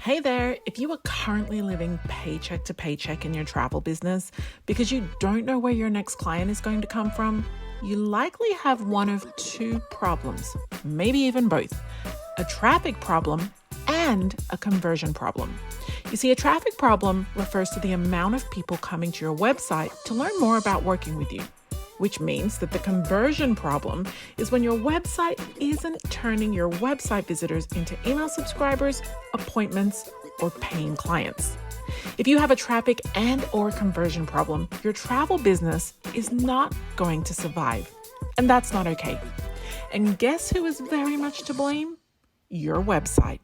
Hey there, if you are currently living paycheck to paycheck in your travel business because you don't know where your next client is going to come from, you likely have one of two problems, maybe even both, a traffic problem and a conversion problem. You see, a traffic problem refers to the amount of people coming to your website to learn more about working with you, which means that the conversion problem is when your website isn't turning your website visitors into email subscribers, appointments, or paying clients. If you have a traffic and or conversion problem, your travel business is not going to survive. And that's not okay. And guess who is very much to blame? Your website.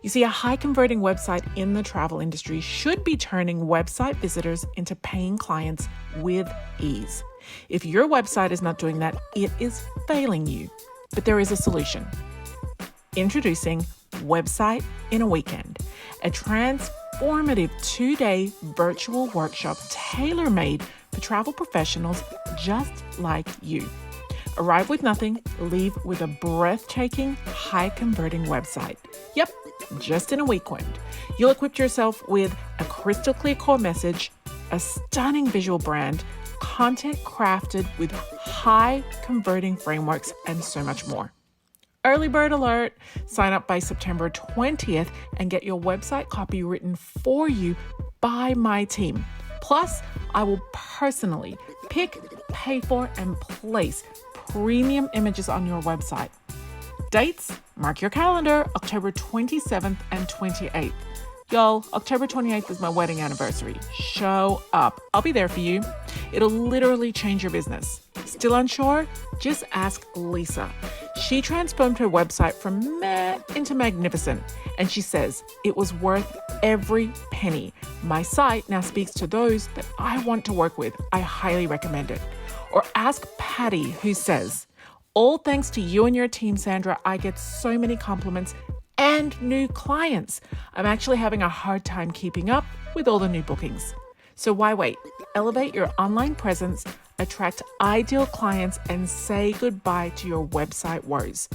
You see, a high converting website in the travel industry should be turning website visitors into paying clients with ease. If your website is not doing that, it is failing you. But there is a solution. Introducing Website in a Weekend, a transformative 2-day virtual workshop tailor-made for travel professionals just like you. Arrive with nothing, leave with a breathtaking, high-converting website. Yep, just in a weekend. You'll equip yourself with a crystal clear core message, a stunning visual brand, content crafted with high converting frameworks, and so much more. Early bird alert! Sign up by September 20th and get your website copy written for you by my team. Plus, I will personally pick, pay for, and place premium images on your website. Dates, mark your calendar, October 27th and 28th. Y'all, October 28th is my wedding anniversary. Show up. I'll be there for you. It'll literally change your business. Still unsure? Just ask Lisa. She transformed her website from meh into magnificent. And she says, it was worth every penny. My site now speaks to those that I want to work with. I highly recommend it. Or ask Patty, who says, all thanks to you and your team, Sandra, I get so many compliments and new clients. I'm actually having a hard time keeping up with all the new bookings. So why wait? Elevate your online presence, attract ideal clients, and say goodbye to your website woes.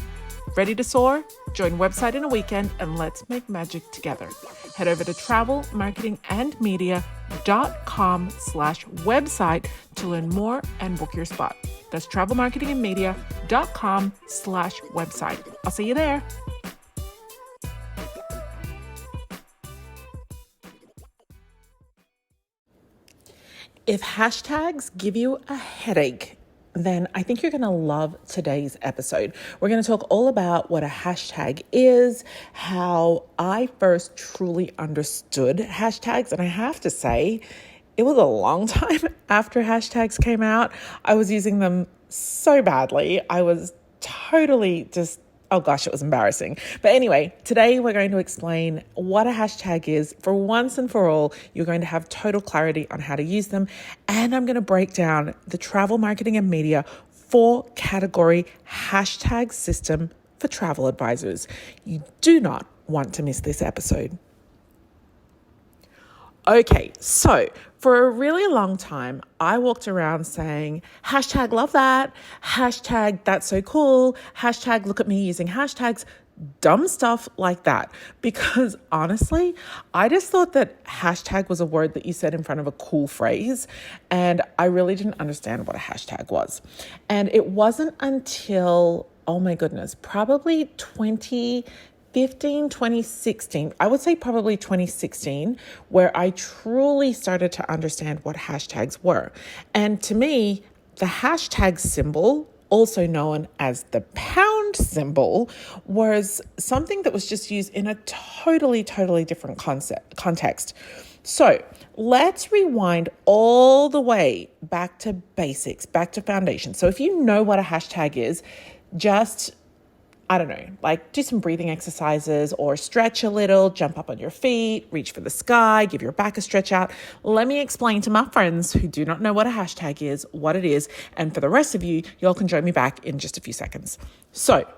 Ready to soar? Join Website in a Weekend and let's make magic together. Head over to travelmarketingandmedia.com/website to learn more and book your spot. That's travelmarketingandmedia.com/website. I'll see you there. If hashtags give you a headache, then I think you're going to love today's episode. We're going to talk all about what a hashtag is, how I first truly understood hashtags. And I have to say, it was a long time after hashtags came out. I was using them so badly. I was totally just oh gosh, it was embarrassing. But anyway, today we're going to explain what a hashtag is. For once and for all, you're going to have total clarity on how to use them. And I'm going to break down the travel marketing and media 4-category hashtag system for travel advisors. You do not want to miss this episode. Okay, so for a really long time, I walked around saying, hashtag love that, hashtag that's so cool, hashtag look at me using hashtags, dumb stuff like that. Because honestly, I just thought that hashtag was a word that you said in front of a cool phrase, and I really didn't understand what a hashtag was. And it wasn't until, oh my goodness, probably 2016, I would say probably 2016, where I truly started to understand what hashtags were. And to me, the hashtag symbol, also known as the pound symbol, was something that was just used in a totally different context. So let's rewind all the way back to basics, back to foundation. So if you know what a hashtag is, just do some breathing exercises or stretch a little, jump up on your feet, reach for the sky, give your back a stretch out. Let me explain to my friends who do not know what a hashtag is, what it is. And for the rest of you, y'all can join me back in just a few seconds. So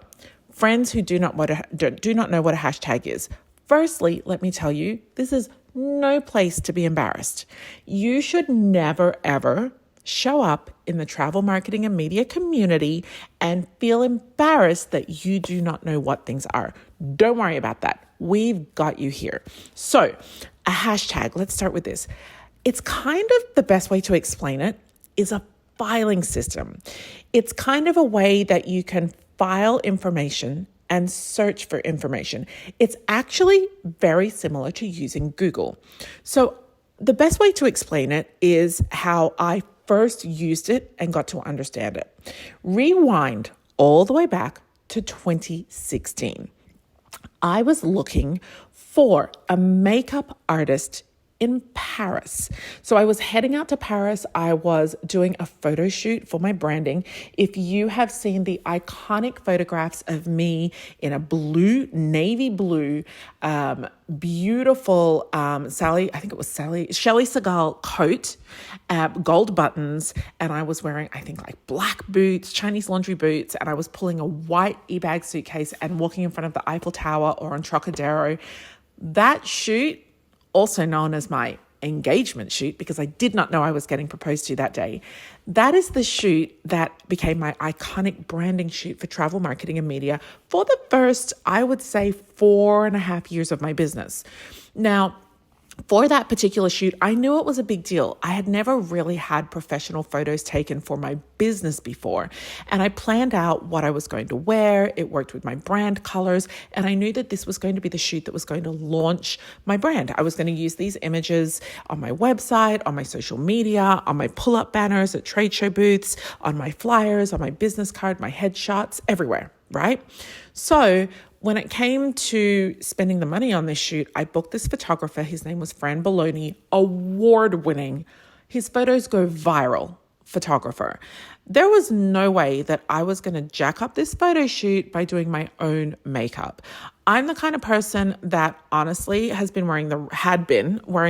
friends who do not know what a hashtag is. Firstly, let me tell you, this is no place to be embarrassed. You should never, ever show up in the travel marketing and media community and feel embarrassed that you do not know what things are. Don't worry about that. we've got you here. So a hashtag, let's start with this. It's kind of the best way to explain it is a filing system. It's kind of a way that you can file information and search for information. It's actually very similar to using Google. So the best way to explain it is how I first used it and got to understand it. Rewind all the way back to 2016. I was looking for a makeup artist in Paris. So I was heading out to Paris. I was doing a photo shoot for my branding. If you have seen the iconic photographs of me in a navy blue, beautiful Shelley Segal coat, gold buttons, and I was wearing, I think, like black boots, Chinese laundry boots, and I was pulling a white e-bag suitcase and walking in front of the Eiffel Tower or on Trocadero. That shoot, also known as my engagement shoot, because I did not know I was getting proposed to that day. That is the shoot that became my iconic branding shoot for travel marketing and media for the first, I would say, 4.5 years of my business. Now, for that particular shoot, I knew it was a big deal. I had never really had professional photos taken for my business before. And I planned out what I was going to wear. It worked with my brand colors. And I knew that this was going to be the shoot that was going to launch my brand. I was going to use these images on my website, on my social media, on my pull-up banners at trade show booths, on my flyers, on my business card, my headshots, everywhere, right? So when it came to spending the money on this shoot, I booked this photographer. His name was Fran Bologna, award-winning. His photos go viral photographer. There was no way that I was going to jack up this photo shoot by doing my own makeup. I'm the kind of person that honestly had been wearing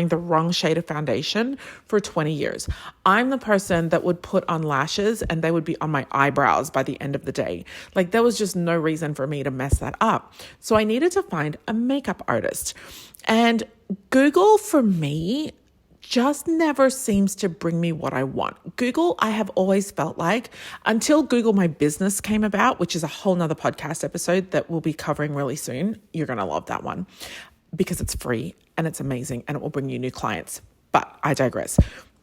the wrong shade of foundation for 20 years. I'm the person that would put on lashes and they would be on my eyebrows by the end of the day. Like, there was just no reason for me to mess that up. So I needed to find a makeup artist. And Google, for me, just never seems to bring me what I want. Google, I have always felt like, until Google My Business came about, which is a whole nother podcast episode that we'll be covering really soon. You're going to love that one because it's free and it's amazing and it will bring you new clients. But I digress.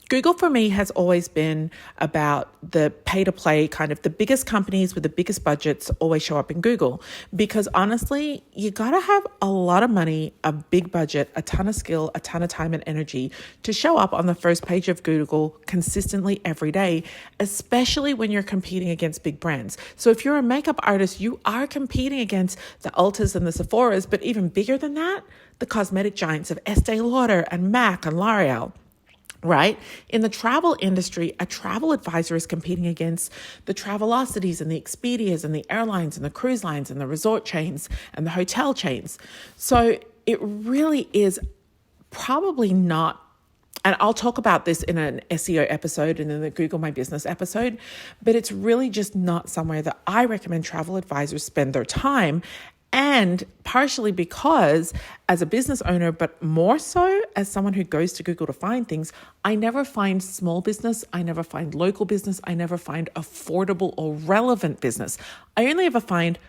Google for me has always been about the pay to play, kind of the biggest companies with the biggest budgets always show up in Google, because honestly, you got to have a lot of money, a big budget, a ton of skill, a ton of time and energy to show up on the first page of Google consistently every day, especially when you're competing against big brands. So if you're a makeup artist, you are competing against the Ultas and the Sephoras, but even bigger than that, the cosmetic giants of Estee Lauder and MAC and L'Oreal. Right? In the travel industry, a travel advisor is competing against the Travelocities and the Expedias and the airlines and the cruise lines and the resort chains and the hotel chains. So it really is probably not, and I'll talk about this in an SEO episode and in the Google My Business episode, but it's really just not somewhere that I recommend travel advisors spend their time. And partially because as a business owner, but more so as someone who goes to Google to find things, I never find small business. I never find local business. I never find affordable or relevant business. I only ever find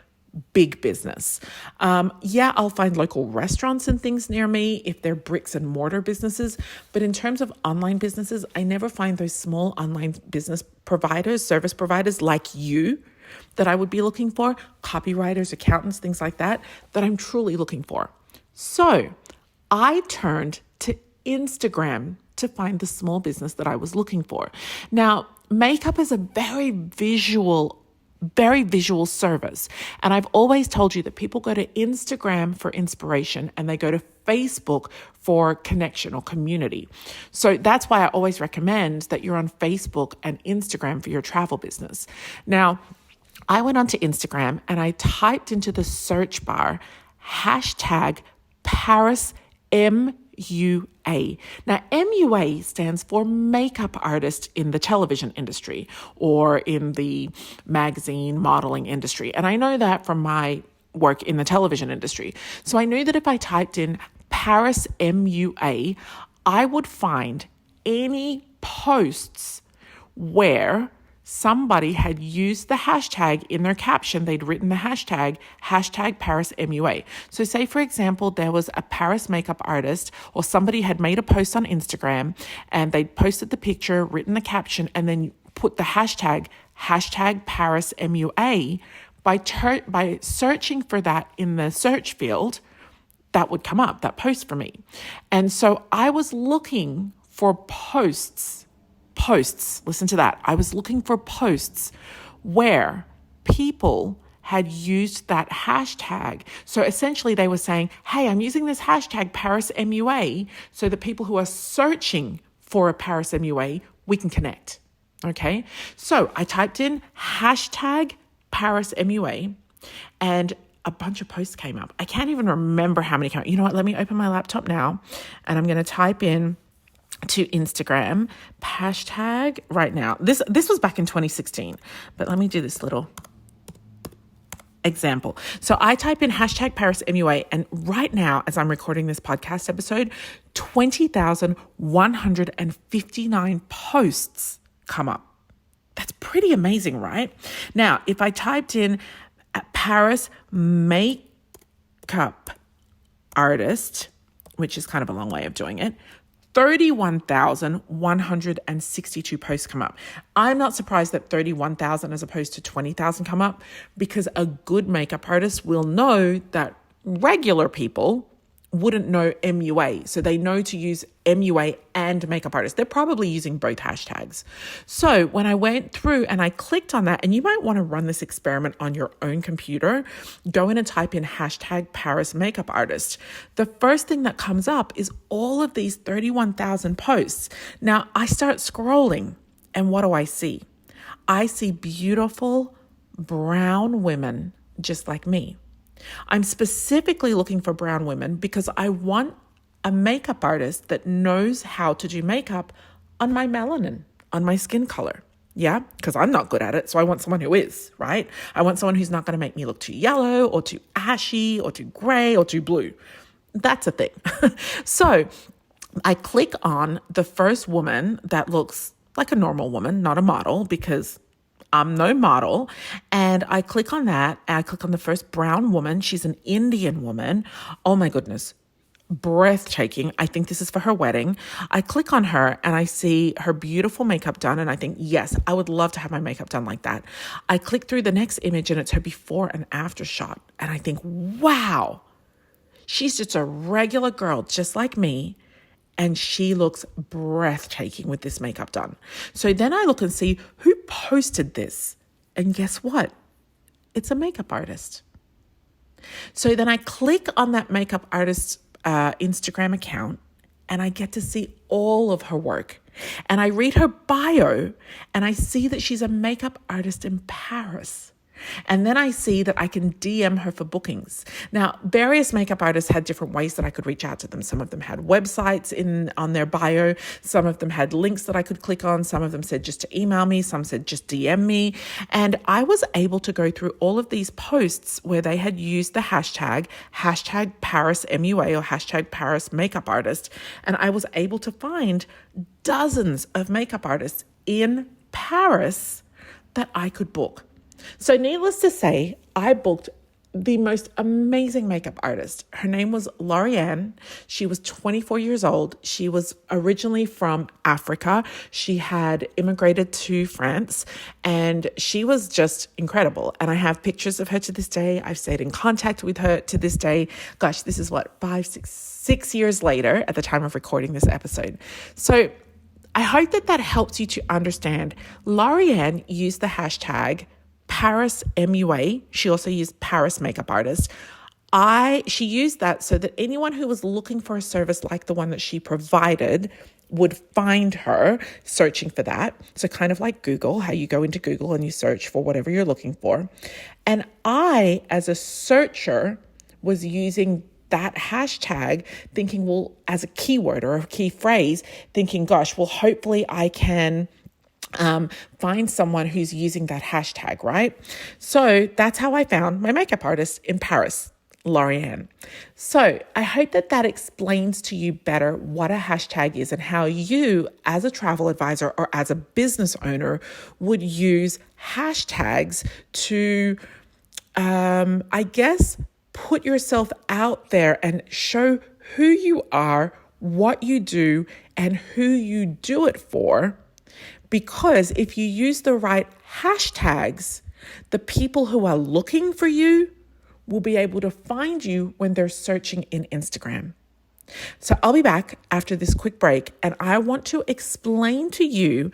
big business. I'll find local restaurants and things near me if they're bricks and mortar businesses. But in terms of online businesses, I never find those small online business providers, service providers like you, that I would be looking for, copywriters, accountants, things like that I'm truly looking for. So I turned to Instagram to find the small business that I was looking for. Now, makeup is a very visual service. And I've always told you that people go to Instagram for inspiration and they go to Facebook for connection or community. So that's why I always recommend that you're on Facebook and Instagram for your travel business. Now, I went onto Instagram and I typed into the search bar hashtag Paris MUA. Now, MUA stands for makeup artist in the television industry or in the magazine modeling industry. And I know that from my work in the television industry. So I knew that if I typed in Paris MUA, I would find any posts where somebody had used the hashtag in their caption. They'd written the hashtag Paris MUA. So say, for example, there was a Paris makeup artist or somebody had made a post on Instagram and they'd posted the picture, written the caption, and then put the hashtag Paris MUA. By searching for that in the search field, that would come up, that post for me. And so I was looking for posts, listen to that. I was looking for posts where people had used that hashtag. So essentially they were saying, hey, I'm using this hashtag Paris MUA so that people who are searching for a Paris MUA, we can connect. Okay. So I typed in hashtag Paris MUA and a bunch of posts came up. I can't even remember how many came up. You know what? Let me open my laptop now and I'm going to type in to Instagram hashtag right now. This was back in 2016, but let me do this little example. So I type in hashtag Paris MUA and right now, as I'm recording this podcast episode, 20,159 posts come up. That's pretty amazing, right? Now, if I typed in Paris makeup artist, which is kind of a long way of doing it, 31,162 posts come up. I'm not surprised that 31,000 as opposed to 20,000 come up because a good makeup artist will know that regular people wouldn't know MUA. So they know to use MUA and makeup artist. They're probably using both hashtags. So when I went through and I clicked on that, and you might want to run this experiment on your own computer, go in and type in hashtag Paris makeup artist. The first thing that comes up is all of these 31,000 posts. Now I start scrolling and what do I see? I see beautiful brown women just like me. I'm specifically looking for brown women because I want a makeup artist that knows how to do makeup on my melanin, on my skin color. Yeah, because I'm not good at it. So I want someone who is, right? I want someone who's not going to make me look too yellow or too ashy or too gray or too blue. That's a thing. So I click on the first woman that looks like a normal woman, not a model, because I'm no model. And I click on that and I click on the first brown woman. She's an Indian woman. Oh my goodness. Breathtaking. I think this is for her wedding. I click on her and I see her beautiful makeup done. And I think, yes, I would love to have my makeup done like that. I click through the next image and it's her before and after shot. And I think, wow, she's just a regular girl, just like me. And she looks breathtaking with this makeup done. So then I look and see who posted this. And guess what? It's a makeup artist. So then I click on that makeup artist's Instagram account and I get to see all of her work. And I read her bio and I see that she's a makeup artist in Paris. And then I see that I can DM her for bookings. Now, various makeup artists had different ways that I could reach out to them. Some of them had websites on their bio. Some of them had links that I could click on. Some of them said just to email me. Some said just DM me. And I was able to go through all of these posts where they had used the hashtag Paris MUA or hashtag Paris makeup artist. And I was able to find dozens of makeup artists in Paris that I could book. So needless to say, I booked the most amazing makeup artist. Her name was Lauriane. She was 24 years old. She was originally from Africa. She had immigrated to France and she was just incredible. And I have pictures of her to this day. I've stayed in contact with her to this day. Gosh, this is what, 6 years later at the time of recording this episode. So I hope that helps you to understand. Lauriane used the hashtag Paris MUA. She also used Paris makeup artist. She used that so that anyone who was looking for a service like the one that she provided would find her searching for that. So kind of like Google, how you go into Google and you search for whatever you're looking for. And I, as a searcher, was using that hashtag thinking, well, as a keyword or a key phrase, thinking, gosh, well, hopefully I can find someone who's using that hashtag, right? So that's how I found my makeup artist in Paris. Lorianne. So I hope that explains to you better what a hashtag is and how you, as a travel advisor or as a business owner, would use hashtags to, put yourself out there and show who you are, what you do, and who you do it for. Because if you use the right hashtags, the people who are looking for you will be able to find you when they're searching in Instagram. So I'll be back after this quick break, and I want to explain to you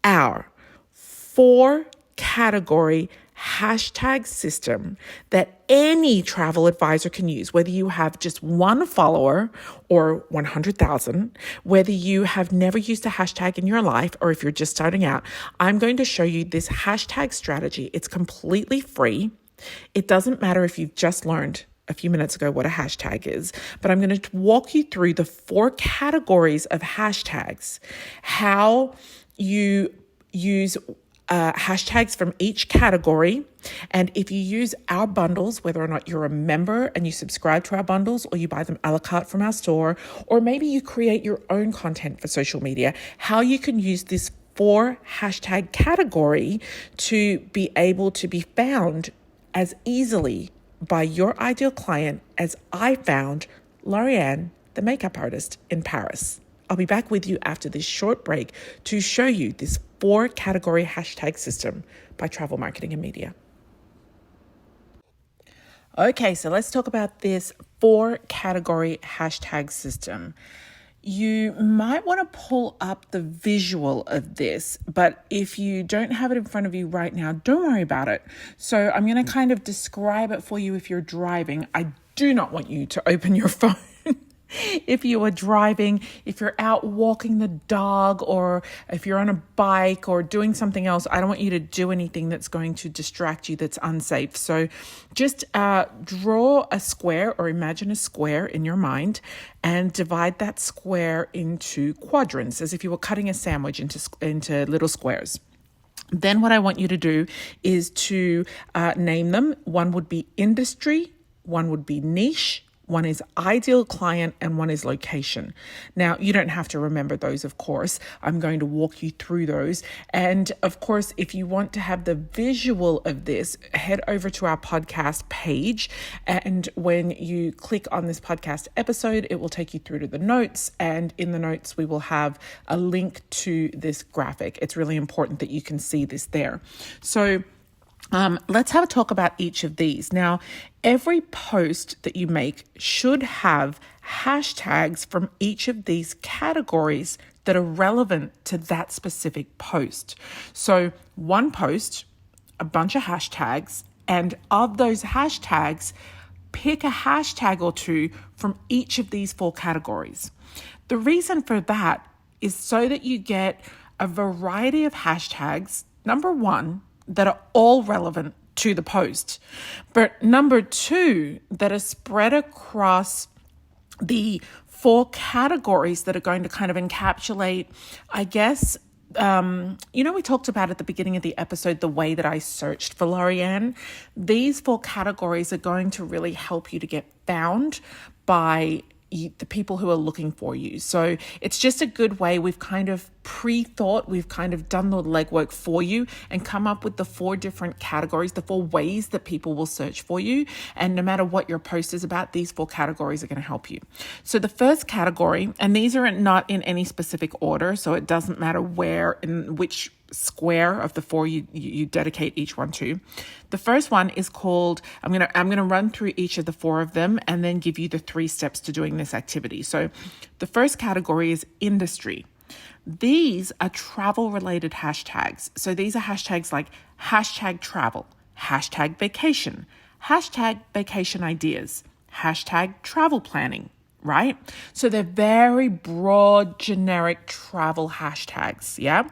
our 4-category hashtag system that any travel advisor can use, whether you have just one follower or 100,000, whether you have never used a hashtag in your life, or if you're just starting out. I'm going to show you this hashtag strategy. It's completely free. It doesn't matter if you've just learned a few minutes ago what a hashtag is, but I'm going to walk you through the 4 categories of hashtags, how you use hashtags from each category. And if you use our bundles, whether or not you're a member and you subscribe to our bundles, or you buy them a la carte from our store, or maybe you create your own content for social media, how you can use this 4 hashtag category to be able to be found as easily by your ideal client as I found Lorianne, the makeup artist in Paris. I'll be back with you after this short break to show you this 4-category hashtag system by Travel Marketing and Media. Okay, so let's talk about this 4-category hashtag system. You might want to pull up the visual of this, but if you don't have it in front of you right now, don't worry about it. So I'm going to kind of describe it for you if you're driving. I do not want you to open your phone. If you are driving, if you're out walking the dog, or if you're on a bike or doing something else, I don't want you to do anything that's going to distract you that's unsafe. So just draw a square, or imagine a square in your mind, and divide that square into quadrants, as if you were cutting a sandwich into little squares. Then what I want you to do is to name them. One would be industry, one would be niche, one is ideal client, and one is location. Now, you don't have to remember those, of course. I'm going to walk you through those. And of course, if you want to have the visual of this, head over to our podcast page. And when you click on this podcast episode, it will take you through to the notes. And in the notes, we will have a link to this graphic. It's really important that you can see this there. So let's have a talk about each of these. Now, every post that you make should have hashtags from each of these categories that are relevant to that specific post. So one post, a bunch of hashtags, and of those hashtags, pick a hashtag or 2 from each of these 4 categories. The reason for that is so that you get a variety of hashtags, number 1, that are all relevant to the post, but number 2, that are spread across the 4 categories that are going to kind of encapsulate, I guess, we talked about at the beginning of the episode, the way that I searched for Lorianne. These 4 categories are going to really help you to get found by the people who are looking for you. So it's just a good way. We've kind of pre-thought, we've kind of done the legwork for you and come up with the 4 different categories, the 4 ways that people will search for you. And no matter what your post is about, these 4 categories are going to help you. So the first category, and these are not in any specific order, so it doesn't matter where, in which square of the 4 you dedicate each one to. The first one is called, I'm gonna run through each of the 4 of them and then give you the 3 steps to doing this activity. So the first category is industry. These are travel related hashtags. So these are hashtags like hashtag travel, hashtag vacation ideas, hashtag travel planning, right? So they're very broad, generic travel hashtags, yeah?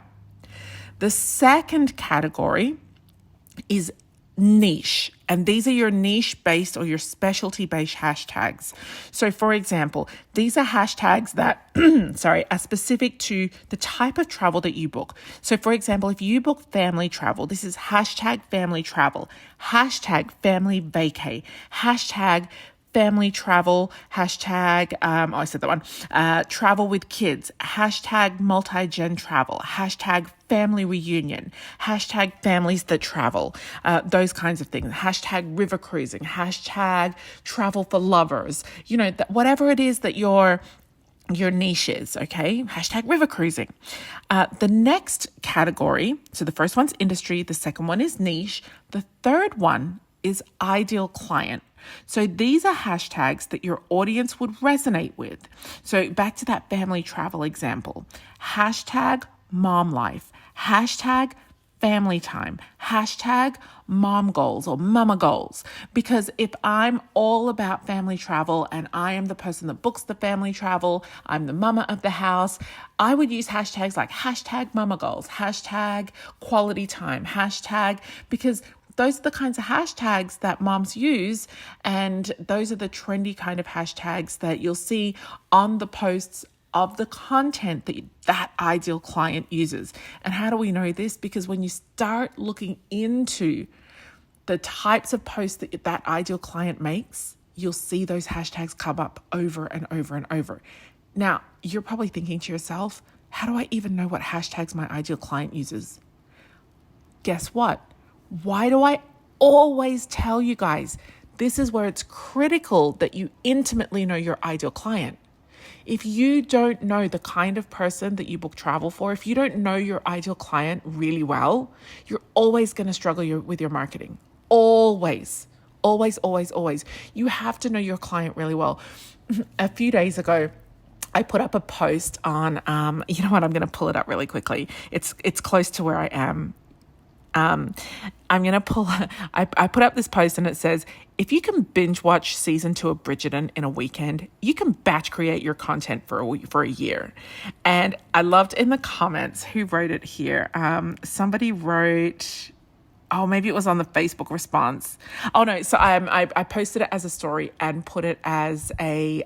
The second category is niche, and these are your niche-based or your specialty-based hashtags. So, for example, these are hashtags that, are specific to the type of travel that you book. So, for example, if you book family travel, this is hashtag family travel, hashtag family vacay, hashtag family travel, hashtag, I said that one, travel with kids, hashtag multi-gen travel, hashtag family reunion, hashtag families that travel, those kinds of things, hashtag river cruising, hashtag travel for lovers, whatever it is that your niche is, okay? Hashtag river cruising. The next category, so the first one's industry, the second one is niche, the third one is ideal client. So these are hashtags that your audience would resonate with. So back to that family travel example, hashtag mom life, hashtag family time, hashtag mom goals or mama goals. Because if I'm all about family travel and I am the person that books the family travel, I'm the mama of the house, I would use hashtags like hashtag mama goals, hashtag quality time, hashtag, because those are the kinds of hashtags that moms use, and those are the trendy kind of hashtags that you'll see on the posts of the content that ideal client uses. And how do we know this? Because when you start looking into the types of posts that ideal client makes, you'll see those hashtags come up over and over and over. Now, you're probably thinking to yourself, how do I even know what hashtags my ideal client uses? Guess what? Why do I always tell you guys? This is where it's critical that you intimately know your ideal client. If you don't know the kind of person that you book travel for, if you don't know your ideal client really well, you're always going to struggle with your marketing. Always, always, always, always. You have to know your client really well. A few days ago, I put up a post on, you know what, I'm going to pull it up really quickly. It's close to where I am. I'm going to I put up this post and it says, if you can binge watch season 2 of Bridgerton in a weekend, you can batch create your content for a year. And I loved in the comments who wrote it here. Somebody wrote, oh, maybe it was on the Facebook response. Oh no, so I posted it as a story and put it as a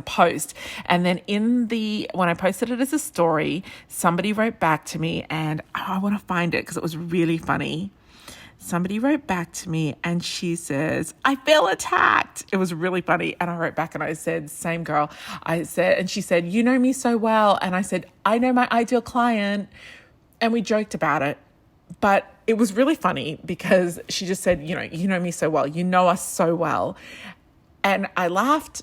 post. And then when I posted it as a story, somebody wrote back to me, and I want to find it because it was really funny. Somebody wrote back to me and she says, I feel attacked. It was really funny. And I wrote back and I said, same girl. And she said, you know me so well. And I said, I know my ideal client. And we joked about it. But it was really funny because she just said, you know me so well. You know us so well. And I laughed,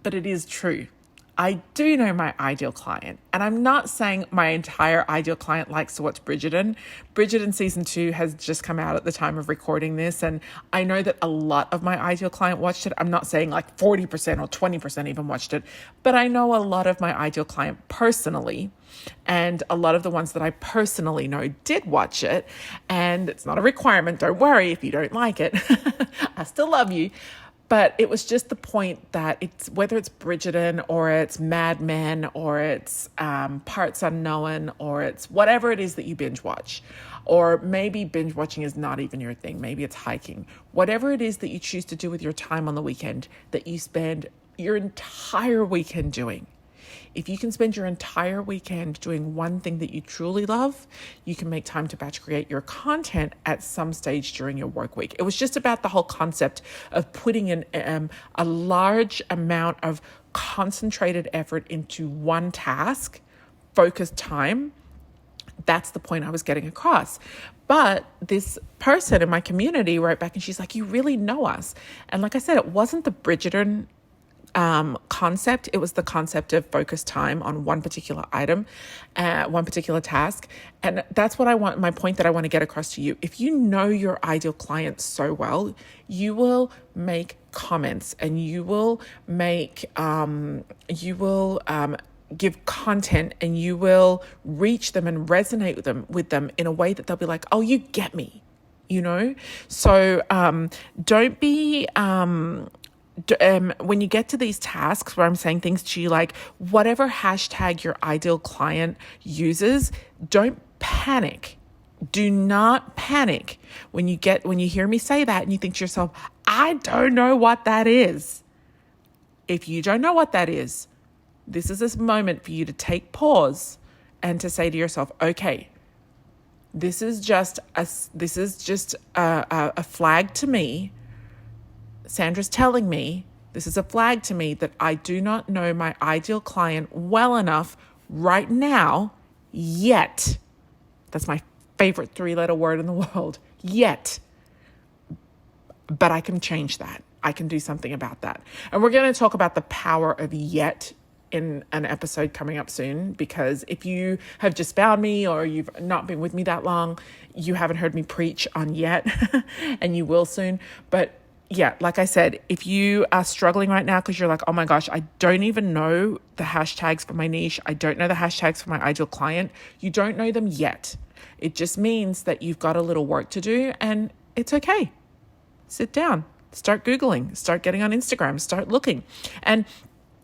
but it is true. I do know my ideal client. And I'm not saying my entire ideal client likes to watch Bridgerton. Bridgerton season 2 has just come out at the time of recording this. And I know that a lot of my ideal client watched it. I'm not saying like 40% or 20% even watched it, but I know a lot of my ideal client personally. And a lot of the ones that I personally know did watch it. And it's not a requirement. Don't worry if you don't like it. I still love you. But it was just the point that it's whether it's Bridgerton or it's Mad Men or it's Parts Unknown or it's whatever it is that you binge watch, or maybe binge watching is not even your thing. Maybe it's hiking. Whatever it is that you choose to do with your time on the weekend that you spend your entire weekend doing. If you can spend your entire weekend doing one thing that you truly love, you can make time to batch create your content at some stage during your work week. It was just about the whole concept of putting in a large amount of concentrated effort into one task, focused time. That's the point I was getting across. But this person in my community wrote back and she's like, you really know us. And like I said, it wasn't the Bridgerton concept. It was the concept of focused time on one particular item, one particular task. And that's what I want, my point that I want to get across to you. If you know your ideal client so well, you will make comments and you will give content and you will reach them and resonate with them in a way that they'll be like, oh, you get me, So don't be, when you get to these tasks where I'm saying things to you like whatever hashtag your ideal client uses, don't panic. Do not panic when you hear me say that and you think to yourself, I don't know what that is. If you don't know what that is, this is this moment for you to take pause and to say to yourself, okay, this is just a flag to me Sandra's telling me, this is a flag to me that I do not know my ideal client well enough right now yet. That's my favorite 3-letter word in the world, yet. But I can change that. I can do something about that. And we're going to talk about the power of yet in an episode coming up soon, because if you have just found me or you've not been with me that long, you haven't heard me preach on yet, and you will soon. But yeah, like I said, if you are struggling right now because you're like, oh my gosh, I don't even know the hashtags for my niche. I don't know the hashtags for my ideal client. You don't know them yet. It just means that you've got a little work to do, and it's okay. Sit down, start Googling, start getting on Instagram, start looking. And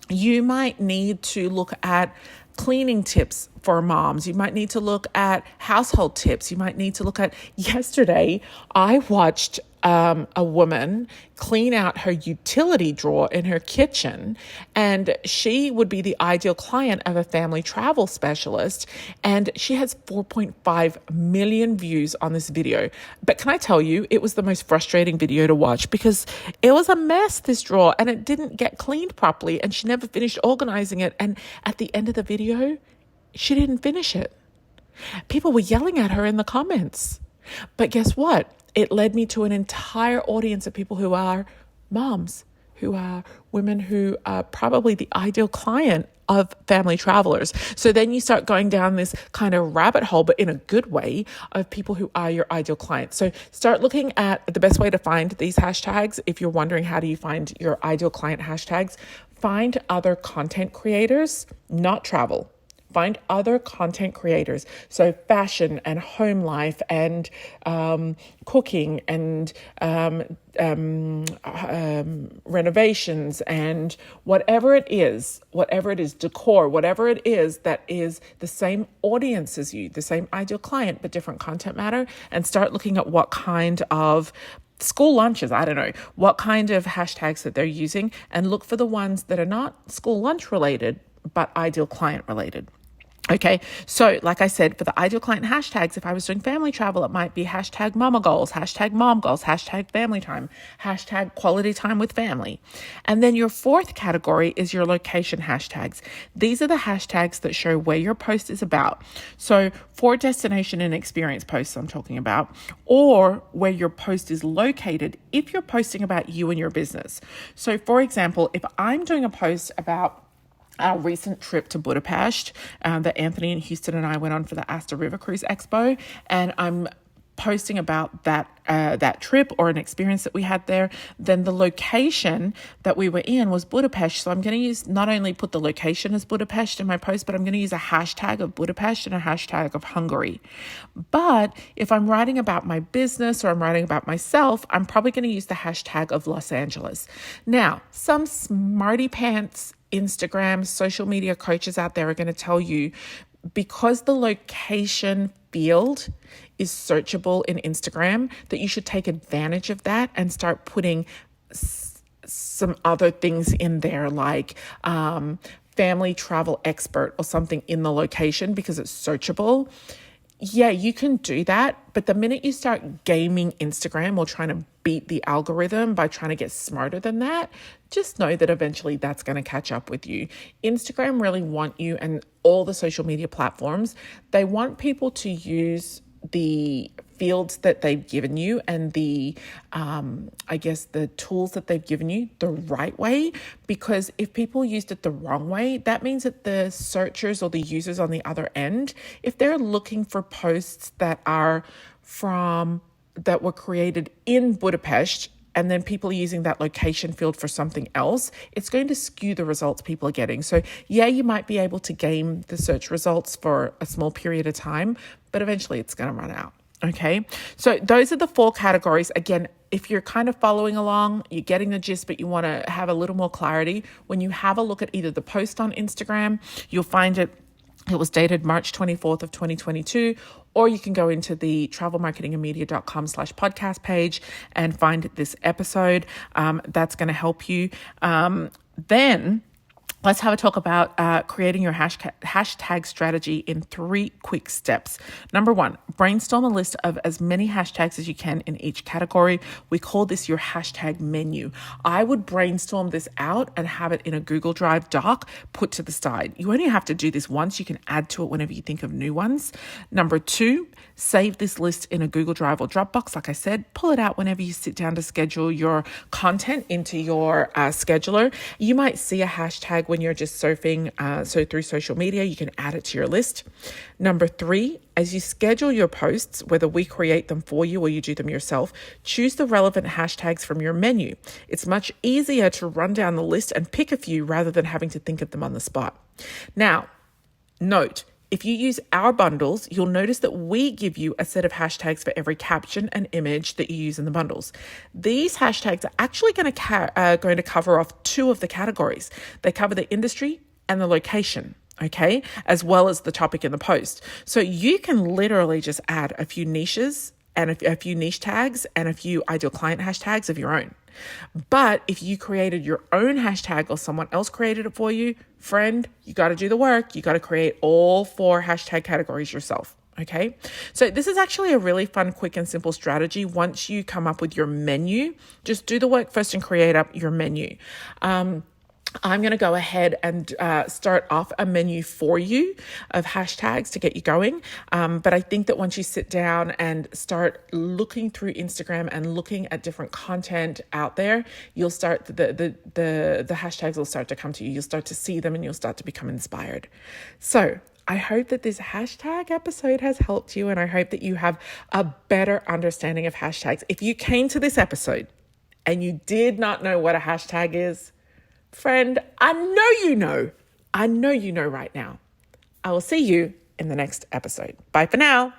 you might need to look at cleaning tips for moms. You might need to look at household tips. You might need to look at, yesterday, I watched a woman clean out her utility drawer in her kitchen, and she would be the ideal client of a family travel specialist. And she has 4.5 million views on this video. But can I tell you, it was the most frustrating video to watch because it was a mess, this drawer, and it didn't get cleaned properly, and she never finished organizing it. And at the end of the video, she didn't finish it. People were yelling at her in the comments. But guess what? It led me to an entire audience of people who are moms, who are women who are probably the ideal client of family travelers. So then you start going down this kind of rabbit hole, but in a good way, of people who are your ideal clients. So start looking at the best way to find these hashtags. If you're wondering how do you find your ideal client hashtags, find other content creators, not travel. Find other content creators. So fashion and home life and cooking and renovations and whatever it is, decor, whatever it is that is the same audience as you, the same ideal client, but different content matter, and start looking at what kind of school lunches, I don't know, what kind of hashtags that they're using, and look for the ones that are not school lunch related, but ideal client related. Okay, so like I said, for the ideal client hashtags, if I was doing family travel, it might be hashtag mama goals, hashtag mom goals, hashtag family time, hashtag quality time with family. And then your fourth category is your location hashtags. These are the hashtags that show where your post is about. So for destination and experience posts I'm talking about, or where your post is located if you're posting about you and your business. So for example, if I'm doing a post about our recent trip to Budapest that Anthony and Houston and I went on for the Asta River Cruise Expo, and I'm posting about that trip or an experience that we had there, then the location that we were in was Budapest. So I'm going to use, not only put the location as Budapest in my post, but I'm going to use a hashtag of Budapest and a hashtag of Hungary. But if I'm writing about my business or I'm writing about myself, I'm probably going to use the hashtag of Los Angeles. Now, some smarty pants Instagram, social media coaches out there are going to tell you, because the location field is searchable in Instagram, that you should take advantage of that and start putting some other things in there, like family travel expert or something in the location because it's searchable. Yeah, you can do that. But the minute you start gaming Instagram or trying to beat the algorithm by trying to get smarter than that, just know that eventually that's going to catch up with you. Instagram really want you, and all the social media platforms, they want people to use the fields that they've given you and the tools that they've given you the right way, because if people used it the wrong way, that means that the searchers or the users on the other end, if they're looking for posts that were created in Budapest, and then people are using that location field for something else, it's going to skew the results people are getting. So yeah, you might be able to game the search results for a small period of time, but eventually it's going to run out. Okay, so those are the 4 categories. Again, if you're kind of following along, you're getting the gist, but you want to have a little more clarity, when you have a look at either the post on Instagram, you'll find it was dated March 24th of 2022, or you can go into the travelmarketingandmedia.com/podcast page and find this episode. That's going to help you. Then let's have a talk about creating your hashtag strategy in 3 quick steps. Number 1, Brainstorm a list of as many hashtags as you can in each category. We call this your hashtag menu. I would brainstorm this out and have it in a Google Drive doc put to the side. You only have to do this once. You can add to it whenever you think of new ones. Number 2, save this list in a Google Drive or Dropbox. Like I said, pull it out whenever you sit down to schedule your content into your scheduler. You might see a hashtag when you're just surfing through social media. You can add it to your list. Number 3, as you schedule your posts, whether we create them for you or you do them yourself, choose the relevant hashtags from your menu. It's much easier to run down the list and pick a few rather than having to think of them on the spot. Now, note, if you use our bundles, you'll notice that we give you a set of hashtags for every caption and image that you use in the bundles. These hashtags are actually going to cover off 2 of the categories. They cover the industry and the location, okay, as well as the topic in the post. So you can literally just add a few niches and a few niche tags and a few ideal client hashtags of your own. But if you created your own hashtag or someone else created it for you, friend, you got to do the work. You got to create all 4 hashtag categories yourself. Okay. So this is actually a really fun, quick and simple strategy. Once you come up with your menu, just do the work first and create up your menu. I'm going to go ahead and start off a menu for you of hashtags to get you going. But I think that once you sit down and start looking through Instagram and looking at different content out there, you'll start the hashtags will start to come to you. You'll start to see them and you'll start to become inspired. So I hope that this hashtag episode has helped you, and I hope that you have a better understanding of hashtags. If you came to this episode and you did not know what a hashtag is, friend, I know you know. I know you know right now. I will see you in the next episode. Bye for now.